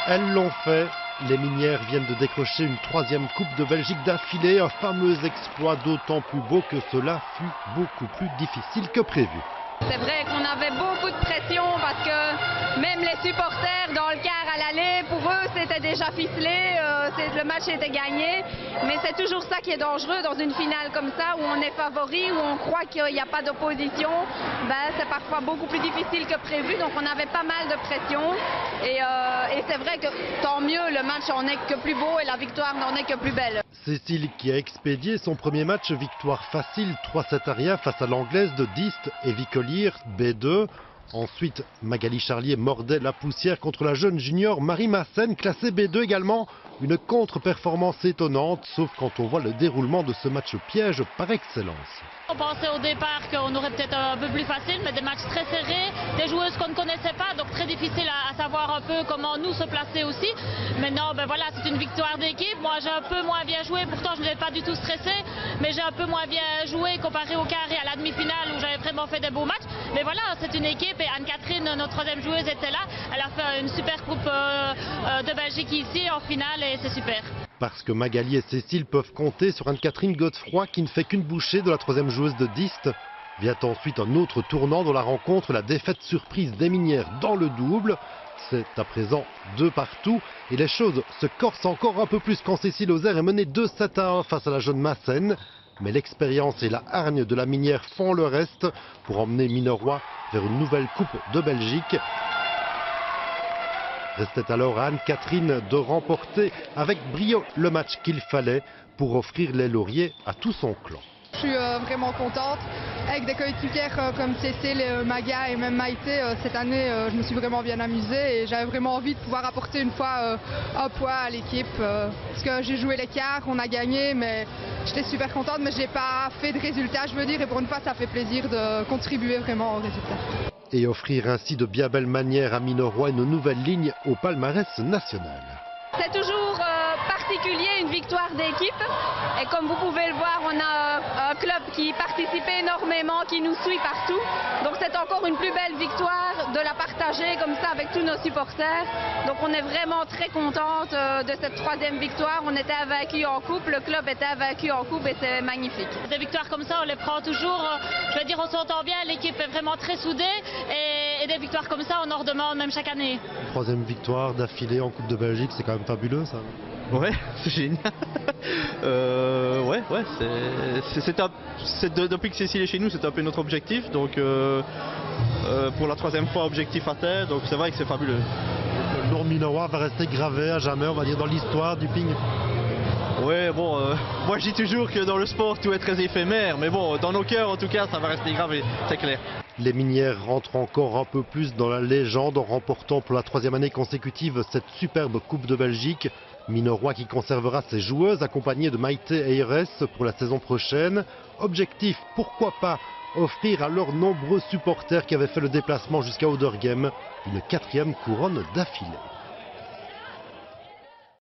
Elles l'ont fait. Les Minières viennent de décrocher une troisième Coupe de Belgique d'affilée. Un fameux exploit d'autant plus beau que cela fut beaucoup plus difficile que prévu. C'est vrai qu'on avait beaucoup de pression parce que même les supporters dans le quart à l'aller, pour eux c'était déjà ficelé, le match était gagné. Mais c'est toujours ça qui est dangereux dans une finale comme ça où on est favori, où on croit qu'il n'y a pas d'opposition. C'est parfois beaucoup plus difficile que prévu, donc on avait pas mal de pression. Et c'est vrai que tant mieux, le match en est que plus beau et la victoire n'en est que plus belle. Cécile qui a expédié son premier match, victoire facile 3-7 à rien face à l'anglaise de Diest et Vicollier, B2. Ensuite, Magali Charlier mordait la poussière contre la jeune junior Marie Massen, classée B2 également. Une contre-performance étonnante, sauf quand on voit le déroulement de ce match piège par excellence. On pensait au départ qu'on aurait peut-être un peu plus facile, mais des matchs très serrés, des joueuses qu'on ne connaissait pas, donc très difficile à savoir un peu comment nous se placer aussi. Maintenant, voilà, c'est une victoire d'équipe. Moi, j'ai un peu moins bien joué, pourtant je n'étais pas du tout stressée, mais j'ai un peu moins bien joué comparé au quart et à la demi-finale où j'avais vraiment fait des beaux matchs. Mais voilà, c'est une équipe et Anne-Catherine, notre troisième joueuse, était là. Elle a fait une super Coupe de Belgique ici en finale et c'est super. Parce que Magali et Cécile peuvent compter sur Anne-Catherine Godefroy qui ne fait qu'une bouchée de la troisième joueuse de Diest. Vient ensuite un autre tournant dans la rencontre, la défaite surprise des Minières dans le double. C'est à présent 2 partout et les choses se corsent encore un peu plus quand Cécile Ozer est menée 2-7-1 face à la jeune Massen. Mais l'expérience et la hargne de la Minière font le reste pour emmener Minerois vers une nouvelle Coupe de Belgique. Restait alors à Anne-Catherine de remporter avec brio le match qu'il fallait pour offrir les lauriers à tout son clan. Je suis vraiment contente. Avec des coéquipières comme Cécile, Maga et même Maïté, cette année, je me suis vraiment bien amusée et j'avais vraiment envie de pouvoir apporter une fois un poids à l'équipe. Parce que j'ai joué les quarts, on a gagné, mais j'étais super contente, mais je n'ai pas fait de résultat, je veux dire, et pour une fois, ça fait plaisir de contribuer vraiment au résultat. Et offrir ainsi de bien belles manières à Minerois une nouvelle ligne au palmarès national. C'est toujours particulier une victoire d'équipe et comme vous pouvez le voir, on a un club qui participe énormément, qui nous suit partout. Donc c'est encore une plus belle victoire de la partager comme ça avec tous nos supporters. Donc on est vraiment très contente de cette troisième victoire. On était invaincus en coupe, le club était invaincu en coupe et c'est magnifique. Des victoires comme ça, on les prend toujours. Je veux dire, on s'entend bien, l'équipe est vraiment très soudée et des victoires comme ça, on en redemande même chaque année. Troisième victoire d'affilée en Coupe de Belgique, c'est quand même fabuleux ça. Ouais, c'est génial. Depuis que Cécile est chez nous, c'est un peu notre objectif. Donc pour la troisième fois, objectif atteint. Donc c'est vrai que c'est fabuleux. Le nom Minerois va rester gravé à jamais, on va dire, dans l'histoire du ping. Ouais, bon, moi je dis toujours que dans le sport tout est très éphémère, mais bon, dans nos cœurs en tout cas, ça va rester gravé, c'est clair. Les Minières rentrent encore un peu plus dans la légende en remportant pour la troisième année consécutive cette superbe Coupe de Belgique. Minerois qui conservera ses joueuses accompagnées de Maïté Eyres pour la saison prochaine. Objectif, pourquoi pas, offrir à leurs nombreux supporters qui avaient fait le déplacement jusqu'à Oudergem une 4e couronne d'affilée.